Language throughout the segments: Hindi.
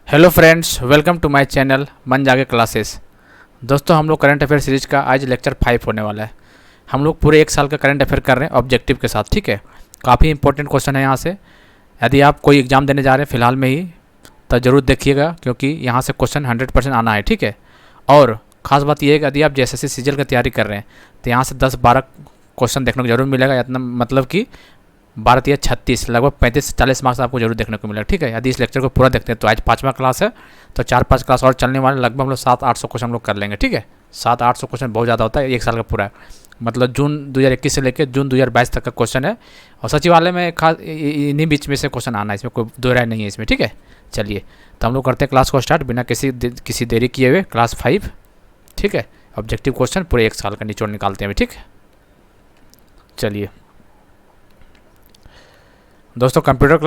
Hello friends, welcome to my channel Man Jage classes. दोस्तों, हम लोग करंट अफेयर सीरीज का आज लेक्चर 5 होने वाला है। हम लोग पूरे एक साल का करंट अफेयर कर रहे हैं ऑब्जेक्टिव के साथ। ठीक है, काफ़ी इंपॉर्टेंट क्वेश्चन है यहाँ से। यदि आप कोई एग्जाम देने जा रहे हैं फिलहाल में ही तो ज़रूर देखिएगा, क्योंकि यहाँ से क्वेश्चन 100% आना है। ठीक है, और ख़ास बात यह है कि यदि आप जैसे सीजल की तैयारी कर रहे हैं तो यहाँ से 10-12 क्वेश्चन देखने को जरूर मिलेगा। इतना मतलब कि 12 या 36 लगभग 35 से 40 मार्क्स आपको जरूर देखने को मिलेगा। ठीक है, यदि इस लेक्चर को पूरा देखते हैं तो आज 5वां क्लास है, तो 4-5 क्लास और चलने वाले, लगभग हम लोग 700-800 क्वेश्चन हम लोग कर लेंगे। ठीक है, 700-800 क्वेश्चन बहुत ज़्यादा होता है एक साल का पूरा, मतलब जून 2021 से लेकर जून 2022 तक का क्वेश्चन है। और सचिवालय में खास इन्हीं बीच में से क्वेश्चन आना है, इसमें कोई दो राय नहीं है इसमें। ठीक है, चलिए तो हम लोग करते हैं क्लास को स्टार्ट बिना किसी देरी किए हुए। क्लास 5, ठीक है, ऑब्जेक्टिव क्वेश्चन पूरे एक साल का निचोड़ निकालते हैं। ठीक है, चलिए दोस्तों, कंप्यूटर का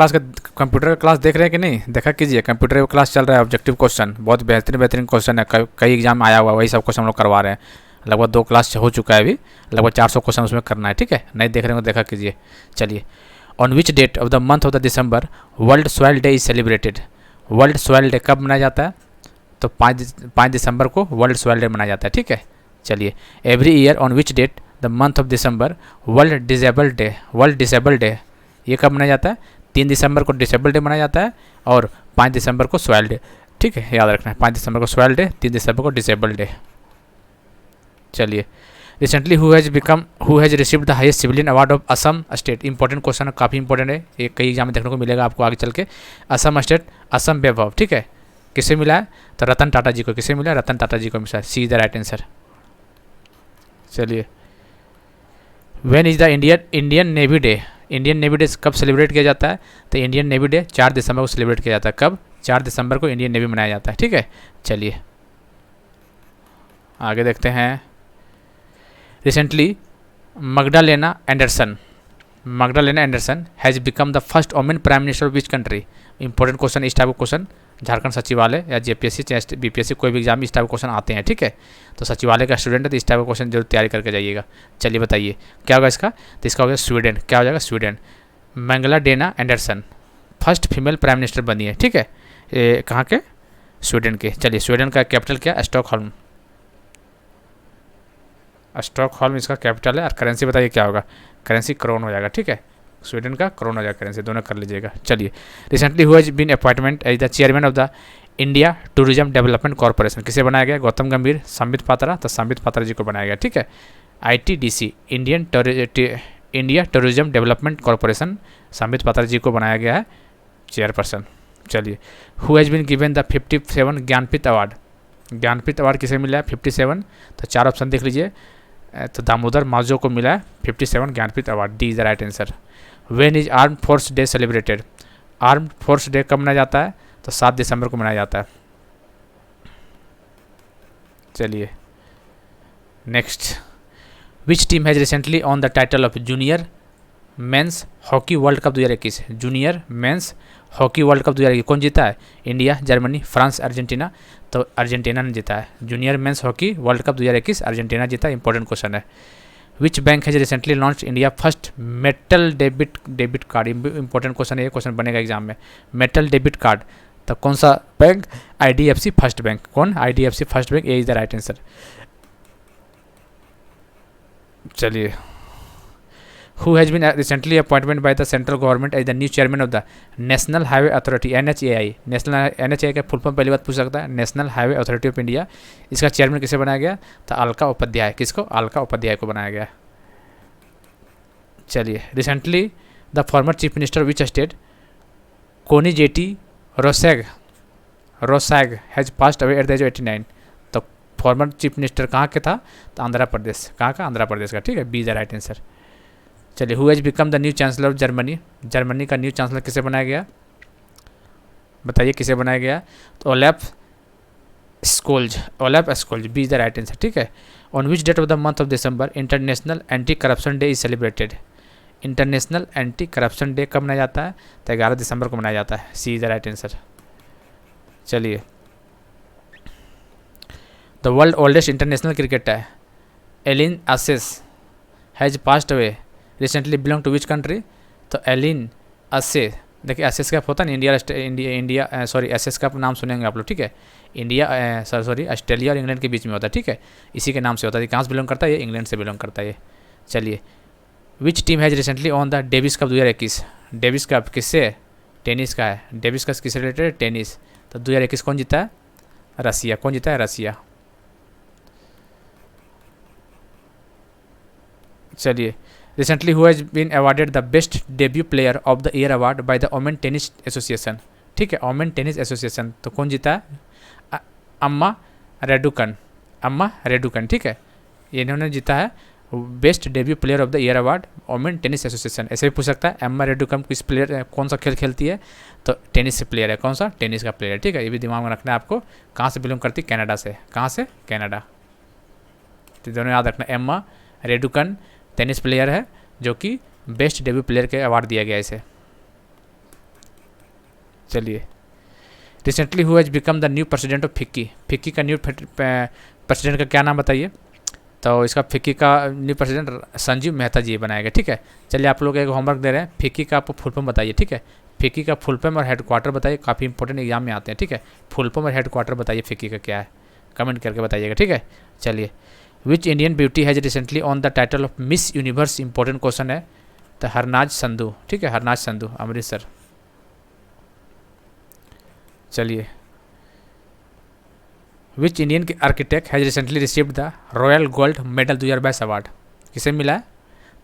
क्लास देख रहे हैं कि नहीं? देखा कीजिए, कंप्यूटर क्लास चल रहा है। ऑब्जेक्टिव क्वेश्चन बहुत बेहतरीन क्वेश्चन है, कई एग्जाम में आया हुआ, वही सब क्वेश्चन हम लोग करवा रहे हैं। लगभग 2 क्लास हो चुका है, अभी लगभग 400 क्वेश्चन उसमें करना है। ठीक है, नहीं देख रहे हो देखा कीजिए। चलिए, on which date of the month of the December world soil day is celebrated? World soil day कब मनाया जाता है? तो 5 दिसंबर को वर्ल्ड सॉइल डे मनाया जाता है। ठीक है, चलिए, every year on which date the month of December world disable day ये कब मनाया जाता है? 3 दिसंबर को डिसेबल डे मनाया जाता है और 5 दिसंबर को सॉइल डे। ठीक है, याद रखना है, 5 दिसंबर को सॉइल डे, 3 दिसंबर को डिसेबल डे। चलिए, recently who has received the highest civilian award of Assam state? Important question है, काफ़ी इंपॉर्टेंट है, ये कई एग्जाम में देखने को मिलेगा आपको आगे चल के। असम स्टेट, असम वैभव। ठीक है, किसे मिला है? तो रतन टाटा जी को। किसे मिला? रतन टाटा जी को मिला। सी इज द राइट आंसर। चलिए, when is the Indian navy day? Indian navy day कब सेलिब्रेट किया जाता है? तो इंडियन नेवी डे 4 दिसंबर को सेलिब्रेट किया जाता है। कब? 4 दिसंबर को इंडियन नेवी मनाया जाता है। ठीक है, चलिए आगे देखते हैं। Recently Magdalena Andersson has become the first women prime minister of which country? Important question, इस टाइप का क्वेश्चन झारखंड सचिवालय या जेपीएससी चाहे बीपीएससी कोई भी एग्जाम में इस टाइप का क्वेश्चन आते हैं। ठीक है, तो सचिवालय का स्टूडेंट है तो इस टाइप का क्वेश्चन जरूर तैयारी करके जाइएगा। चलिए बताइए क्या होगा इसका? तो इसका हो गया स्वीडन। क्या हो जाएगा? Sweden. Magdalena Andersson first female prime minister बनी है। ठीक है, कहाँ के? स्वीडन के। चलिए, स्वीडन का कैपिटल क्या है? स्टॉकहोल्म इसका कैपिटल है। और करेंसी बताइए क्या होगा? करेंसी क्रोन हो जाएगा। ठीक है, स्वीडन का क्रोन हो जाएगा, करेंसी दोनों कर लीजिएगा। चलिए, recently who has been appointment as the chairman of the India tourism development corporation? किसे बनाया गया? गौतम गंभीर, संबित पात्रा, तो संबित पात्रा जी को बनाया गया। ठीक है, ITDC India tourism development corporation, Sambit Patra ji को बनाया गया है चेयरपर्सन। चलिए, who has been given the 57 Jnanpith award? Jnanpith award किसे मिला है? 57, तो 4 ऑप्शन देख लीजिए। तो दामोदर माझो को मिला है 57 Jnanpith award. D is the right answer. When is arm force day celebrated? Arm force day कब मनाया जाता है? तो 7 दिसंबर को मनाया जाता है। चलिए next, which team has recently won the title of junior men's hockey world cup 2021? Junior men's hockey world cup 2021 कौन जीता है? India, Germany, France, Argentina. तो अर्जेंटीना ने जीता है। Junior men's hockey world cup 2021 Argentina जीता। इंपॉर्टेंट क्वेश्चन है। Which bank has recently launch India first metal debit card? Important question है, ये क्वेश्चन बनेगा एग्जाम में। मेटल डेबिट कार्ड, तो कौन सा बैंक? IDFC first bank. कौन? IDFC first bank. A is the right answer. चलिए, who has been recently appointment by the central government as the new chairman of the national highway authority? NHAI। NHAI का फुल फॉर्म पहली बात पूछ सकता है, national highway authority of India. इसका चेयरमैन किसे बनाया गया? तो अलका उपाध्याय। किसको? अलका उपाध्याय को बनाया गया। चलिए, recently the former chief minister which state Konijeti Rosaiah has passed away at the age of 89? तो फॉर्मर चीफ मिनिस्टर कहाँ के था? तो आंध्र प्रदेश। कहाँ का? आंध्र प्रदेश का। ठीक है, B is the right answer. चलिए, who has become the new chancellor of Germany? Germany का न्यू चांसलर किसे बनाया गया? बताइए किसे बनाया गया? तो Olaf Scholz. B is the right answer. ठीक है, on which date of the month of December international anti corruption day is celebrated? International anti corruption day कब मनाया जाता है? तो 11 दिसंबर को मनाया जाता है। C is the right answer. चलिए, the world oldest international cricketer Eileen Ash's has passed away recently belong to which country? तो एलिन असे देखिए एसएस कप होता है ना, इंडिया सॉरी एसएस कप नाम सुनेंगे आप लोग, ठीक है। इंडिया सॉरी ऑस्ट्रेलिया और इंग्लैंड के बीच में होता है, ठीक है। इसी के नाम से होता है। कहाँ से बिलोंग करता है ये? इंग्लैंड से बिलोंग करता है ये। चलिए, which team has recently won the Davis cup 2021? Davis cup किससे? टेनिस का है। डेविस कप किससे रिलेटेड है? टेनिस। तो 2021 कौन जीता है? रसिया। कौन जीता है? रसिया। चलिए, recently who has been awarded the best debut player of the year award by the women tennis association, ठीक है, ओमेन टेनिस एसोसिएशन। तो कौन जीता है? अम्मा रेडुकन। अम्मा रेडुकन, ठीक है, इन्होंने जीता है best debut player of the year award women tennis association. ऐसे भी पूछ सकता है एम्मा रेडुकन किस प्लेयर, कौन सा खेल खेलती है? तो टेनिस से प्लेयर है। कौन सा? टेनिस का प्लेयर, ठीक है। ये भी दिमाग में रखना है आपको। कहाँ से बिलोंग करती? कनाडा से। कहाँ से? कनाडा। तो दोनों याद रखना। एम्मा रेडुकन टेनिस प्लेयर है जो कि बेस्ट डेब्यू प्लेयर के अवार्ड दिया गया इसे। चलिए, recently who has become the new president of FICCI? FICCI का न्यू प्रेसिडेंट का क्या नाम बताइए? तो इसका फिक्की का न्यू प्रेसिडेंट संजीव मेहता जी बनाएगा, ठीक है। चलिए, आप लोग एक होमवर्क दे रहे हैं, फिक्की का आपको फुल फॉर्म बताइए, ठीक है। फिक्की का फुल फॉर्म और हेडक्वार्टर बताइए, काफ़ी इंपॉर्टेंट एग्जाम में आते हैं, ठीक है। फुल फॉर्म और हेडक्वार्टर बताइए फिक्की का क्या है, कमेंट करके बताइएगा, ठीक है। चलिए, which Indian beauty has recently won the title of miss universe? Important question है। तो हरनाज संधू, ठीक है, हरनाज संधू, अमृतसर। चलिए, which Indian architect has recently received the royal gold medal 2022 award? किसे मिला है?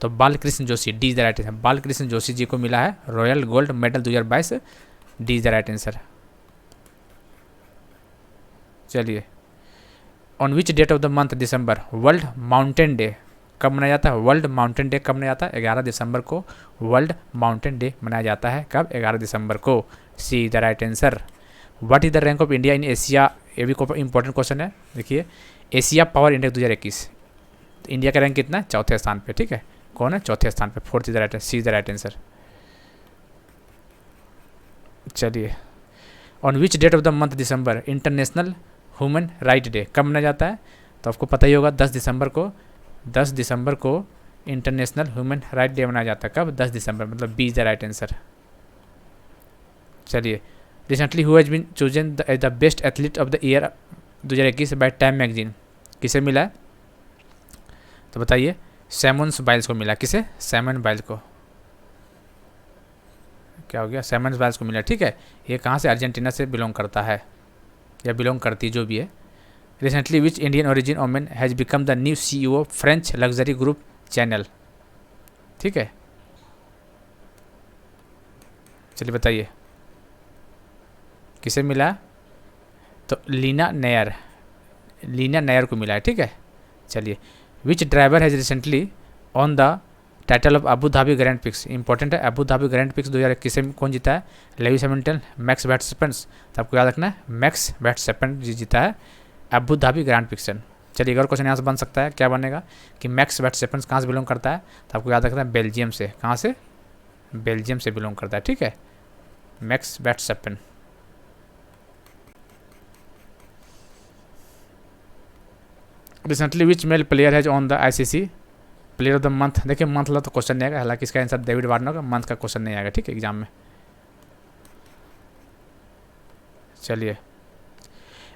तो Balkrishna Joshi, D is the right answer. Balkrishna Joshi ji को मिला है royal gold medal 2022, D is the right answer. चलिए, on which date of the month December world mountain day कब मनाया जाता है? वर्ल्ड माउंटेन डे कब मनाया जाता है? 11 दिसंबर को वर्ल्ड माउंटेन डे मनाया जाता है। कब? 11 दिसंबर को, C the right answer. What is the rank of India in Asia? ये भी इंपॉर्टेंट क्वेश्चन है। देखिए, एशिया पावर इंडेक्स 2021, इंडिया का रैंक कितना है? चौथे स्थान पे, ठीक है। कौन है? चौथे स्थान पे, fourth is the right, C is the right answer. चलिए, on which date of the month December international human right day कब मनाया जाता है? तो आपको पता ही होगा, 10 दिसंबर को। 10 दिसंबर को इंटरनेशनल ह्यूमन राइट डे मनाया जाता है। कब? 10 दिसंबर, मतलब B is the right answer. चलिए, recently who has been chosen the best athlete of the year 2021 by Time magazine? किसे मिला है? तो बताइए। सैमुअल बाइल्स को मिला। किसे? सैमुअल बाइल्स को। क्या हो गया? सैमुअल बाइल्स को मिला, ठीक है। ये कहाँ से? अर्जेंटीना से बिलोंग करता है, या बिलोंग करती, जो भी है। Recently which Indian origin women has become the new CEO French luxury group channel? ठीक है, चलिए बताइए किसे मिला? तो लीना नैयर, लीना नैयर को मिला है, ठीक है। चलिए, which driver has recently won the title of Abu Dhabi grand prix? Important है, अबू धाबी ग्रैंड पिक्स 2021 में कौन जीता है? Lewis Hamilton, max Verstappen. तो आपको याद रखना है, मैक्स वर्स्टैपेन जी जीता है अबू धाबी ग्रैंड पिक्स। चलिए, एक और क्वेश्चन यहाँ से बन सकता है, क्या बनेगा कि मैक्स वर्स्टैपेन कहाँ से बिलोंग करता है? तो आपको याद रखना है बेल्जियम से। कहाँ से? बेल्जियम से बिलोंग करता है, ठीक है, Max Verstappen. Recently which male player has won the ICC player of the month? देखिए, मंथ ला तो क्वेश्चन नहीं आएगा, हालांकि इसका आंसर डेविड वार्नर का, मंथ का क्वेश्चन नहीं आएगा, ठीक है, एग्जाम में। चलिए,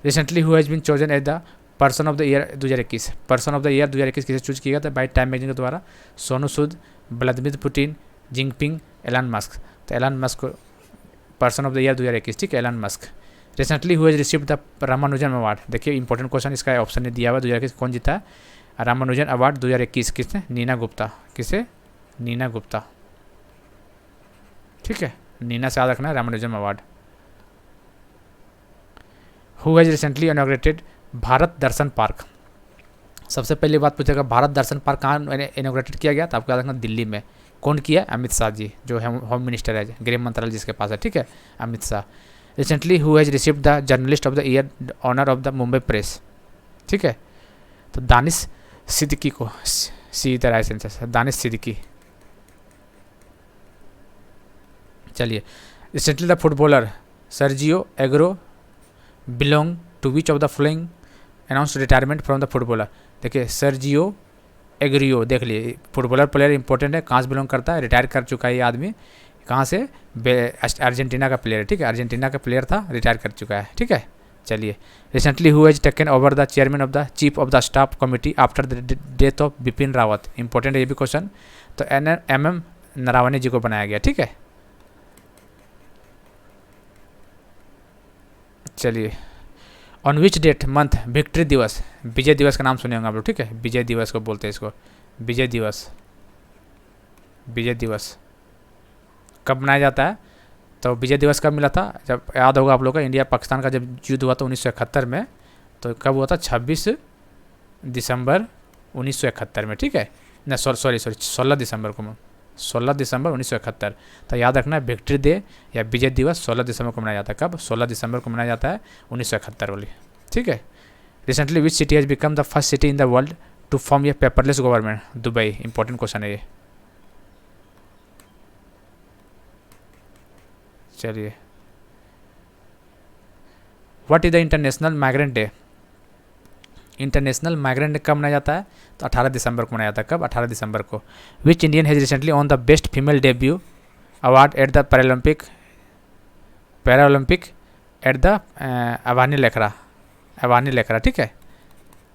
recently who has been chosen as the person of the year 2021? Person of the year 2021 किसे चूज किया था बाई टाइम मैगजीन के द्वारा? Sonu Sood, Vladimir Putin, Jinping, Elon Musk. तो Elon Musk person of the year 2021, ठीक है, Elon Musk. Recently who has received the Ramanujan award? देखिए, इंपॉर्टेंट क्वेश्चन, इसका ऑप्शन ने दिया हुआ 2021 कौन जीता है? रामानुजन अवार्ड 2021 किसने? नीना गुप्ता। किसे? नीना गुप्ता, ठीक है, नीना से याद रखना है Ramanujan award. Who has recently inaugurated Bharat Darshan park? सबसे पहली बात पूछेगा, भारत दर्शन पार्क कहाँ इनॉग्रेटेड किया गया? तो आपको याद रखना दिल्ली में। कौन किया? अमित शाह जी, जो होम मिनिस्टर है, गृह मंत्रालय जिसके पास है, ठीक है, Amit Shah. Recently who has received the journalist of the year honour of the Mumbai press? ठीक है, तो दानिश सिद्दीकी को, C the right answer, Danish Siddiqui. चलिए, recently the footballer Sergio Aguero belong to which of the following announced retirement from the footballer? देखिए, सर्जियो एग्रियो, देख लिए, फुटबॉलर प्लेयर इंपॉर्टेंट है, कहाँ से बिलोंग करता है? रिटायर कर चुका है ये आदमी, कहाँ से, अर्जेंटीना का प्लेयर है, ठीक है, अर्जेंटीना का प्लेयर था, रिटायर कर चुका है, ठीक है। चलिए, recently who has taken over the chairman of the chief of the staff committee after the death of Bipin Rawat. Important है ये भी क्वेश्चन। तो MM नरावने जी को बनाया गया, ठीक है। चलिए, on which date month victory दिवस, विजय दिवस का नाम सुने होंगे आप लोग, ठीक है, विजय दिवस को बोलते हैं इसको, विजय दिवस। विजय दिवस कब मनाया जाता है? तो विजय दिवस कब मिला था? जब याद होगा आप लोग का, इंडिया पाकिस्तान का जब युद्ध हुआ था 1971 में, तो कब हुआ था? 26 दिसंबर 1971 में, ठीक है ना, सॉरी 16 दिसंबर को, 16 दिसंबर 1971। तो याद रखना है, विक्ट्री डे या विजय दिवस 16 दिसंबर को मनाया जाता है। कब? 16 दिसंबर को मनाया जाता है 1971 वाली, ठीक है। Recently which city has become the first city in the world to form a paperless government? Dubai. Important question है ये। चलिए, what is the international migrant day? International migrant day कब मनाया जाता है? तो 18 दिसंबर को मनाया जाता है। कब? 18 दिसंबर को। Which Indian has recently won the best female debut award at the Paralympic at the Avani Lekhara, ठीक है।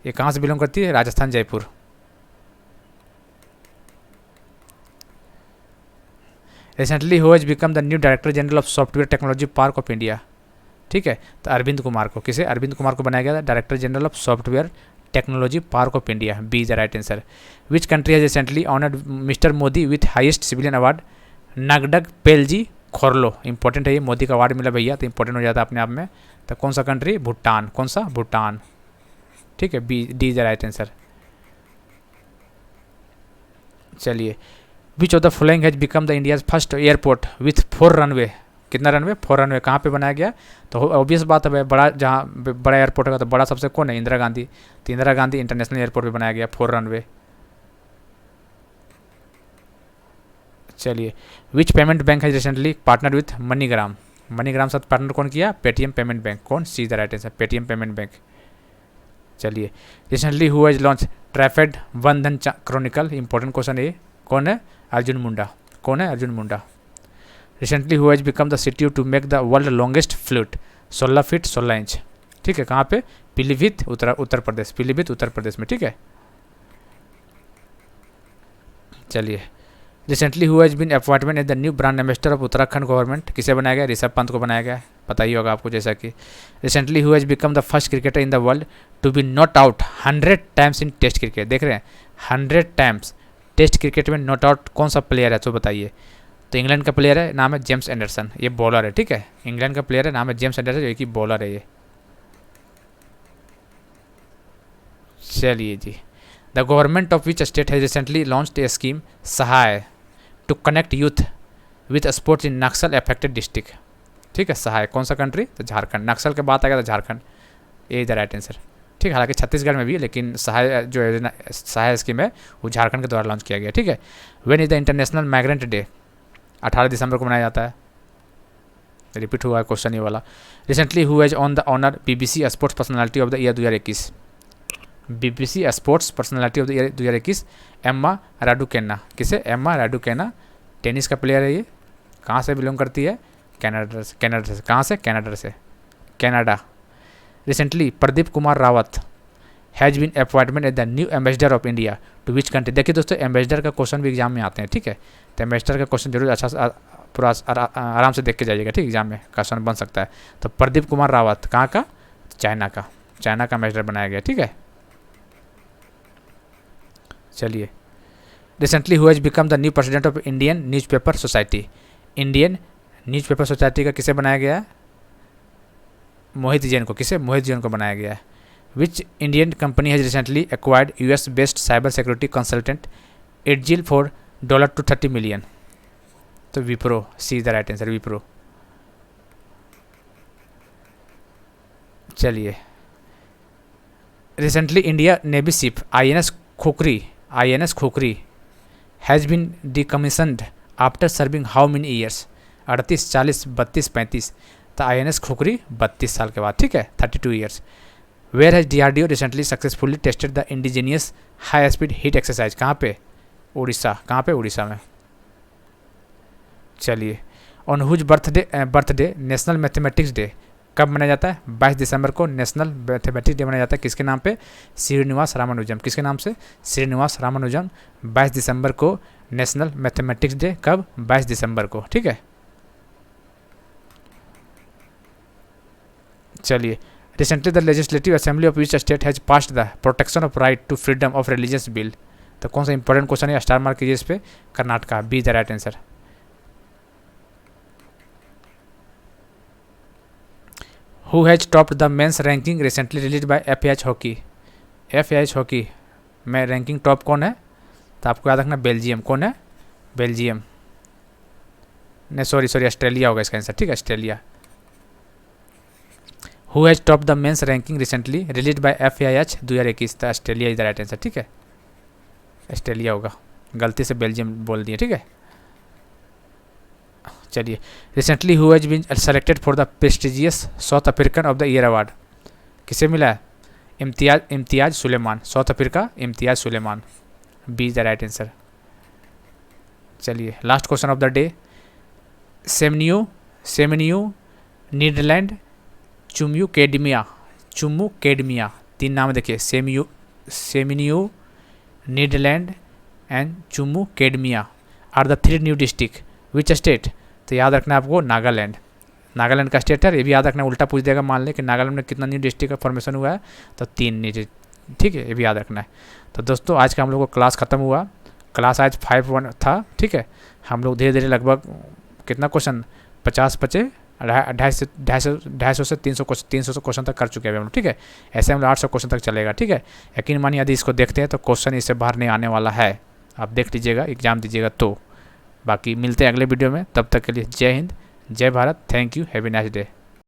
ये कहाँ से बिलोंग करती है? Rajasthan, Jaipur. Recently who has become the new director general of software technology park of India, ठीक है। तो अरविंद कुमार को, किसे? अरविंद कुमार को बनाया गया था director general of software technology park of India. B is the right answer. Which country has recently honoured mister Modi with highest civilian award? Ngadag Pelgi Khorlo. Important है ये, मोदी का अवार्ड मिला भैया, तो इंपॉर्टेंट हो जाता है अपने आप में। तो कौन सा कंट्री? भूटान। कौन सा? भूटान, ठीक है। B, D is the right answer. चलिए, which of the following has become the India's first airport with 4 runway? कितना रनवे? 4 रनवे। कहाँ पे बनाया गया? तो ऑब्वियस बात है, बड़ा, जहाँ बड़ा एयरपोर्ट होगा तो बड़ा सबसे कौन है? इंदिरा गांधी। तो इंदिरा गांधी इंटरनेशनल एयरपोर्ट पे बनाया गया 4 रनवे। चलिए, which payment bank has recently partner with MoneyGram? MoneyGram साथ पार्टनर कौन किया? Paytm payment bank. कौन? C the right answer, Paytm payment bank. चलिए, recently who has launch TRIFED Bandhan chronicle? Important question है। कौन है? अर्जुन मुंडा। कौन है? Arjun Munda. Recently who has become the city to make the world longest flute? 16 feet 16 inch, ठीक है। कहाँ पे? पीलीभीत, उत्तर प्रदेश। पीलीभीत उत्तर प्रदेश में, ठीक है। चलिए, recently who has been appointment as the new brand ambassador of Uttarakhand government? किसे बनाया गया? ऋषभ पंत को बनाया गया, पता ही होगा आपको। जैसा कि recently who has become the first cricketer in the world to be not out 100 times in test cricket? देख रहे हैं, 100 टाइम्स टेस्ट क्रिकेट में नॉट आउट कौन सा प्लेयर है? तो बताइए। तो इंग्लैंड का प्लेयर है, नाम है जेम्स एंडरसन, ये बॉलर है, ठीक है। इंग्लैंड का प्लेयर है, नाम है जेम्स एंडरसन, जो कि बॉलर है ये। चलिए जी, the government of which state has recently launched a scheme Sahay to connect youth with sports in Naxal affected district? ठीक है, सहाय। कौन सा कंट्री? तो झारखंड। नक्सल के बात आएगा तो झारखंड, ये इज द राइट आंसर, ठीक है। हालांकि छत्तीसगढ़ में भी है, लेकिन सहाय जो है सहाय स्कीम है वो झारखंड के द्वारा लॉन्च किया गया, ठीक है। When is the international migrant day? 18 दिसंबर को मनाया जाता है। रिपीट हुआ है क्वेश्चन ये वाला। Recently who has won the honour BBC sports personality of the year 2021? BBC sports personality of the year 2021 Emma Raducanu. किसे? एम्मा राडुकेना, टेनिस का प्लेयर है ये। कहाँ से बिलोंग करती है? कनाडा से। कनाडा से। कहाँ से? कनाडा से, Canada. Recently Pradeep Kumar Rawat has been appointment as the new ambassador of India to which country? देखिए दोस्तों, एम्बेसडर का क्वेश्चन भी एग्जाम में आते हैं, ठीक है। तो एम्बेसडर का क्वेश्चन जरूर अच्छा से पूरा आराम से देख के जाइएगा, ठीक, एग्जाम में क्वेश्चन बन सकता है। तो प्रदीप कुमार रावत कहाँ का? चाइना का। चाइना का एम्बेसडर बनाया गया, ठीक है। चलिए, recently who has become the new president of Indian newspaper society? Indian newspaper society का किसे बनाया गया है? मोहित जैन को। किसे? मोहित जैन को बनाया गया है। Which Indian company has recently acquired US based cyber security consultant Edgile for $230 million? तो Wipro, C the right answer, Wipro. चलिए, recently India navy ship INS Khukri has been decommissioned after serving how many years? 38, 40, 32, 35? तो INS खोखरी 32 साल के बाद, ठीक है, 32 years. Where has DRDO recently successfully tested the indigenous high speed heat exercise? कहाँ पे? उड़ीसा। कहाँ पे? उड़ीसा में। चलिए, on whose birthday national mathematics day, कब मनाया जाता है? 22 दिसंबर को नेशनल मैथमेटिक्स डे मनाया जाता है। किसके नाम पे? श्रीनिवास रामानुजम। किसके नाम से? श्रीनिवास रामानुजम। 22 दिसंबर को नेशनल मैथमेटिक्स डे, कब? 22 दिसंबर को, ठीक है। चलिए, recently the legislative assembly of which state has passed the protection of right to freedom of religious bill. तो कौन सा इंपॉर्टेंट क्वेश्चन है, स्टार मार्क कीजिए इस पे। Karnataka, be the right answer. Who has topped the men's ranking recently release by FIH hockey. FIH hockey में रैंकिंग टॉप कौन है? तो आपको याद रखना बेल्जियम। कौन है? बेल्जियम। नहीं सॉरी ऑस्ट्रेलिया होगा इसका आंसर, ठीक है, Australia. Who has top the men's ranking recently release by FIH 2021, तो Australia is the right answer, ठीक है, ऑस्ट्रेलिया होगा। गलती से बेल्जियम बोल दिए, ठीक है। चलिए, recently who has been selected for the prestigious South African of the year award, किसे मिला है? Imtiaz Sulaiman. South Africa, Imtiaz Sulaiman, B is the right answer. चलिए, last question of the day. Tseminyu Niuland Chumoukedima, तीन नाम देखिए, Tseminyu Niuland and Chumoukedima are the 3 new district which state. तो याद रखना है आपको नागालैंड का स्टेट है, ये भी याद रखना। उल्टा पूछ देगा, मान ले कि नागालैंड में कितना न्यू डिस्ट्रिक्ट का फॉर्मेशन हुआ है, तो 3 न्यू, ठीक है, ये भी याद रखना है। तो दोस्तों, आज का हम लोग को क्लास ख़त्म हुआ। क्लास आज 5-1 था, ठीक है। हम लोग धीरे धीरे लगभग कितना क्वेश्चन, 50 बचे, 250 से 300 क्वेश्चन तक कर चुके हैं हम लोग, ठीक है। ऐसे हम लोग 800 क्वेश्चन तक चलेगा, ठीक है। यकीन मानिए यदि इसको देखते हैं तो क्वेश्चन इससे बाहर नहीं आने वाला है। आप देख लीजिएगा, एग्जाम दीजिएगा तो। बाकी मिलते हैं अगले वीडियो में, तब तक के लिए जय हिंद, जय Bharat, thank you, have a nice day.